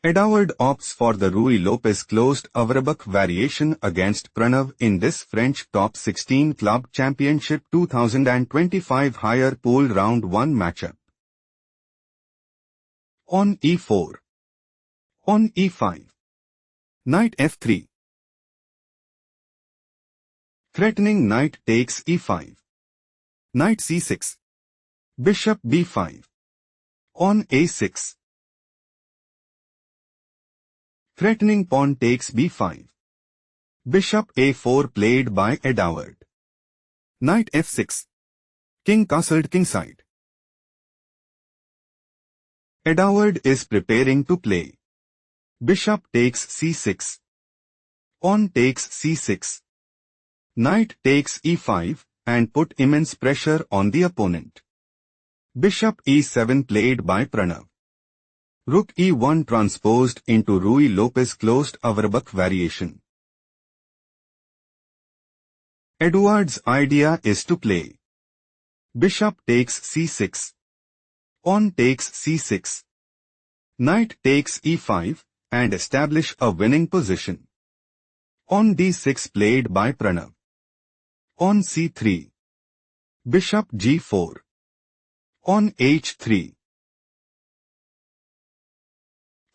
Edouard opts for the Ruy-Lopez closed overbook variation against Pranav in this French Top 16 Club Championship 2025 higher pool round 1 matchup. On e4. On e5. Knight f3. Threatening knight takes e5. Knight c6. Bishop b5. On a6. Threatening pawn takes b5. Bishop a4 played by Edouard. Knight f6. King castled kingside. Edouard is preparing to play. Bishop takes c6. Pawn takes c6. Knight takes e5 and put immense pressure on the opponent. Bishop e7 played by Pranav. Rook e1 transposed into Ruy-Lopez closed overbook variation. Edouard's idea is to play. Bishop takes c6. Pawn takes c6. Knight takes e5 and establish a winning position. On d6 played by Pranav. On c3. Bishop g4. On h3.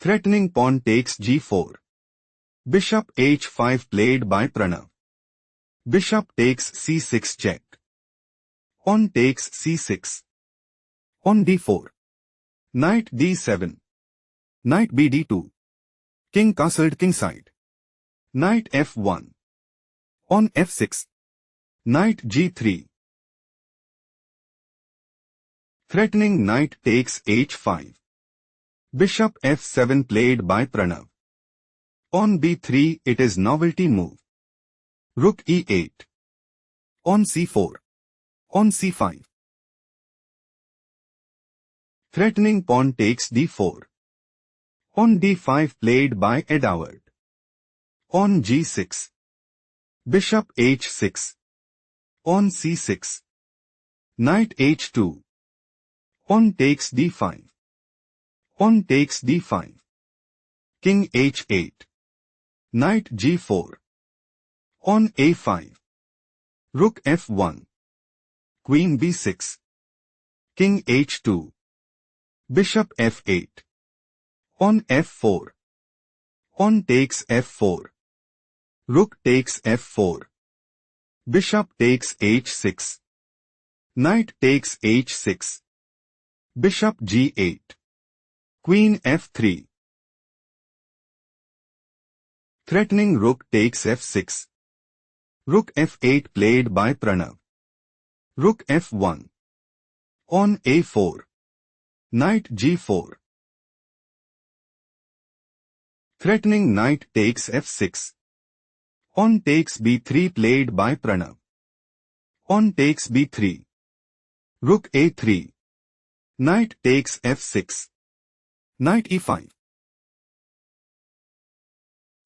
Threatening pawn takes g4. Bishop h5 played by Pranav. Bishop takes c6 check. Pawn takes c6. On d4. Knight d7. Knight bd2. King castled kingside. Knight f1. On f6. Knight g3. Threatening knight takes h5. Bishop f7 played by Pranav. On b3 it is novelty move. Rook e8. On c4. On c5. Threatening pawn takes d4. On d5 played by Edouard. On g6. Bishop h6. On c6. Knight h2. Pawn takes d5. Pawn takes d5. King h8. Knight g4. On a5. Rook f1. Queen b6. King h2. Bishop f8. On f4. Pawn takes f4. Rook takes f4. Bishop takes h6. Knight takes h6. Bishop g8. Queen f3. Threatening rook takes f6. Rook f8 played by Pranav. Rook f1. On a4. Knight g4. Threatening knight takes f6. Pawn takes b3 played by Pranav. Pawn takes b3. Rook a3. Knight takes f6. Knight e5.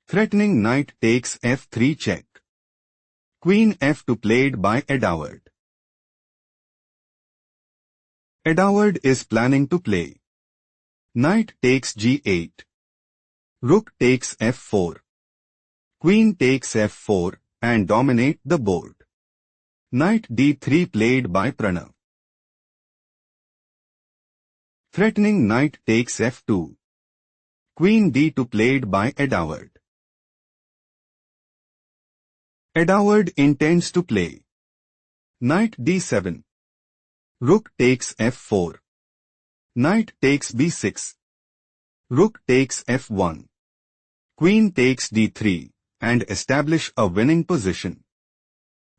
Threatening knight takes f3 check. Queen f2 played by Edouard. Edouard is planning to play. Knight takes g8. Rook takes f4. Queen takes f4 and dominate the board. Knight d3 played by Pranav. Threatening knight takes f2. Queen d2 played by Edouard. Edouard intends to play. Knight d7. Rook takes f4. Knight takes b6. Rook takes f1. Queen takes d3 and establish a winning position.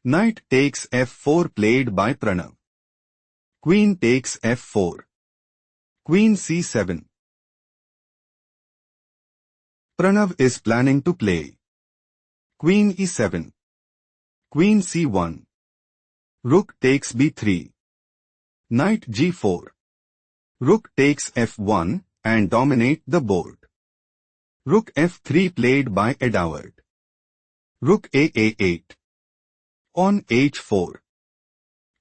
Knight takes f4 played by Pranav. Queen takes f4. Queen c7. Pranav is planning to play. Queen e7. Queen c1. Rook takes b3. Knight g4. Rook takes f1 and dominate the board. Rook f3 played by Edouard. Rook a8. On h4.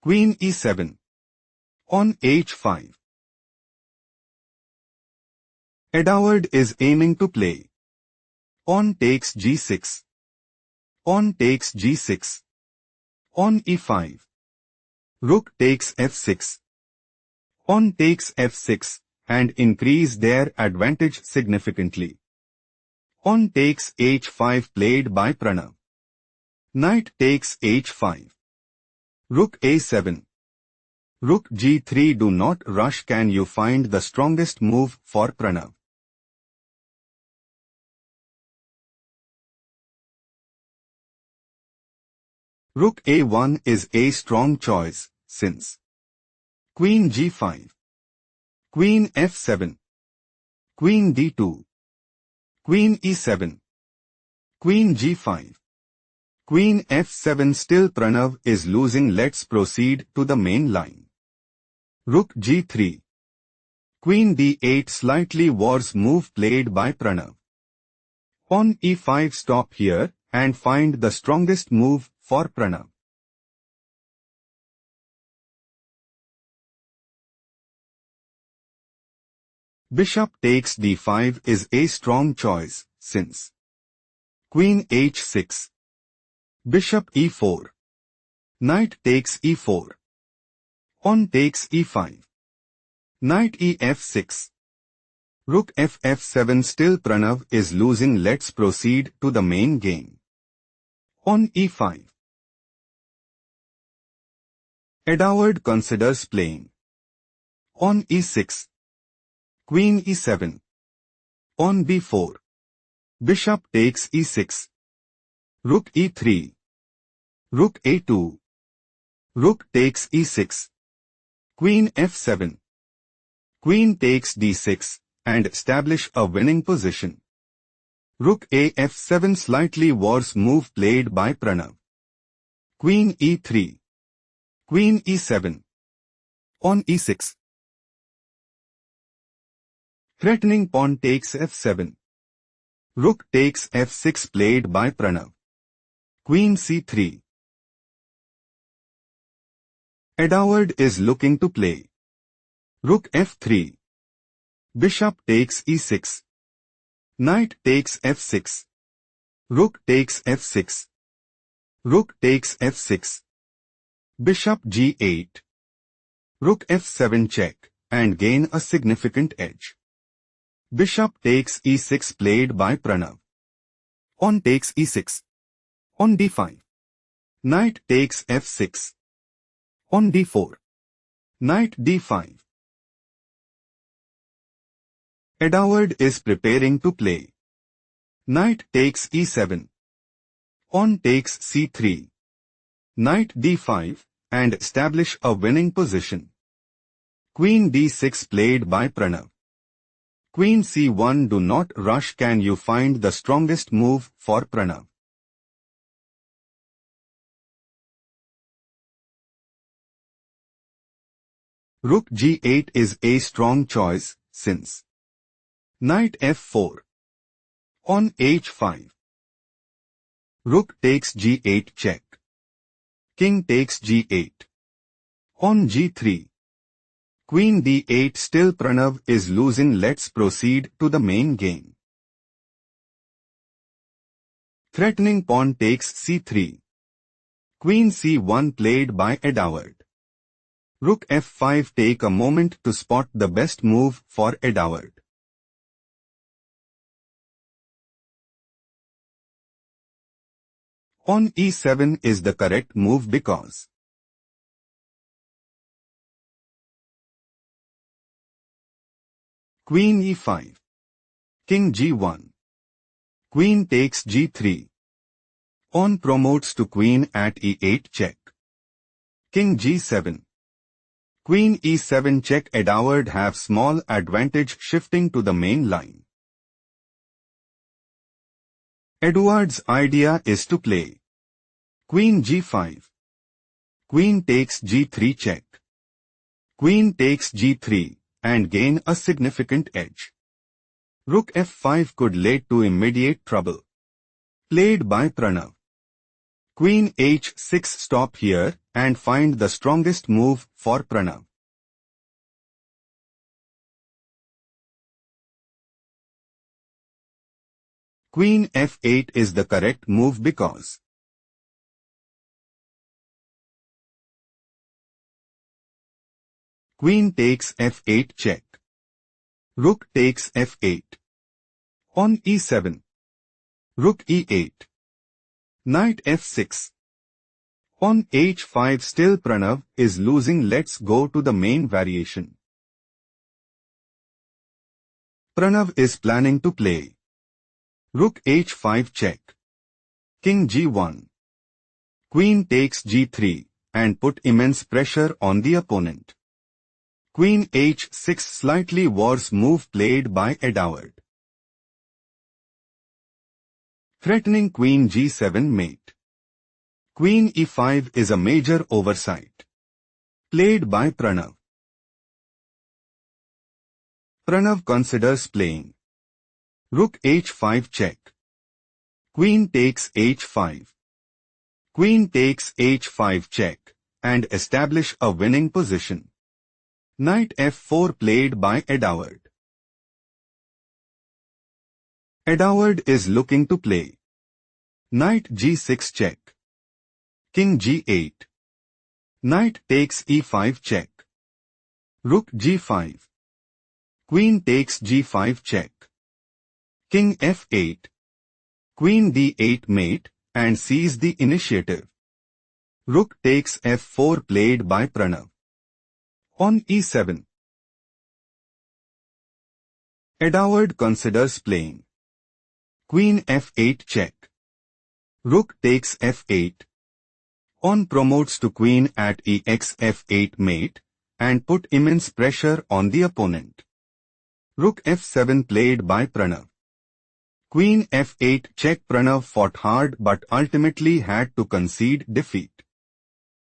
Queen e7. On h5. Edouard is aiming to play. Pawn takes g6. Pawn takes g6. Pawn e5. Rook takes f6. Pawn takes f6 and increase their advantage significantly. Pawn takes h5 played by Pranav. Knight takes h5. Rook a7. Rook g3. Do not rush. Can you find the strongest move for Pranav? Rook a1 is a strong choice, since Queen g5, Queen f7, Queen d2, Queen e7, Queen g5, Queen f7. Still Pranav is losing. Let's proceed to the main line. Rook g3, Queen d8. Slightly worse move played by Pranav. Pawn e5. Stop here and find the strongest move for Pranav. Bishop takes d5 is a strong choice, since Queen h6, Bishop e4, Knight takes e4, Pawn takes e5, Knight ef6, Rook ff7. Still Pranav is losing. Let's proceed to the main game. Pawn e5. Edouard considers playing. Pawn e6. Queen e7. Pawn b4. Bishop takes e6. Rook e3. Rook a2. Rook takes e6. Queen f7. Queen takes d6 and establish a winning position. Rook a f7. Slightly worse move played by Pranav. Queen e3. Queen e7. Pawn e6. Threatening pawn takes f7. Rook takes f6 played by Pranav. Queen c3. Edouard is looking to play. Rook f3. Bishop takes e6. Knight takes f6. Rook takes f6. Rook takes f6. Bishop g8. Rook f7 check and gain a significant edge. Bishop takes e6 played by Pranav. Pawn takes e6. Pawn d5. Knight takes f6. Pawn d4. Knight d5. Edouard is preparing to play. Knight takes e7. Pawn takes c3. Knight d5 and establish a winning position. Queen d6 played by Pranav. Queen c1. Do not rush. Can you find the strongest move for Pranav? Rook g8 is a strong choice, since Knight f4. Pawn h5. Rook takes g8 check. King takes g8. Pawn g3. Queen d8. Still Pranav is losing. Let's proceed to the main game. Threatening pawn takes c3. Queen c1 played by Edouard. Rook f5. Take a moment to spot the best move for Edouard. Pawn e7 is the correct move because Queen e5. King g1. Queen takes g3. Pawn promotes to queen at e8 check. King g7. Queen e7 check. Edouard have small advantage. Shifting to the main line. Edouard's idea is to play Queen g5. Queen takes g3 check. Queen takes g3 and gain a significant edge. Rook f5 could lead to immediate trouble. Played by Pranav. Queen h6. Stop here and find the strongest move for Pranav. Queen f8 is the correct move because Queen takes f8 check. Rook takes f8. On e7. Rook e8. Knight f6. On h5 still Pranav is losing. Let's go to the main variation. Pranav is planning to play Rook h5 check. King g1. Queen takes g3 and put immense pressure on the opponent. Queen h6 slightly worse move played by Edouard. Threatening Queen g7 mate. Queen e5 is a major oversight. Played by Pranav. Pranav considers playing Rook h5 check. Queen takes h5. Queen takes h5 check and establish a winning position. Knight f4 played by Edouard. Edouard is looking to play Knight g6 check. King g8. Knight takes e5 check. Rook g5. Queen takes g5 check. King f8. Queen d8 mate and seize the initiative. Rook takes f4 played by Pranav. On e7. Edouard considers playing Queen f8 check. Rook takes f8. On promotes to Queen at ex f8 mate and put immense pressure on the opponent. Rook f7 played by Pranav. Queen f8 check. Pranav fought hard but ultimately had to concede defeat.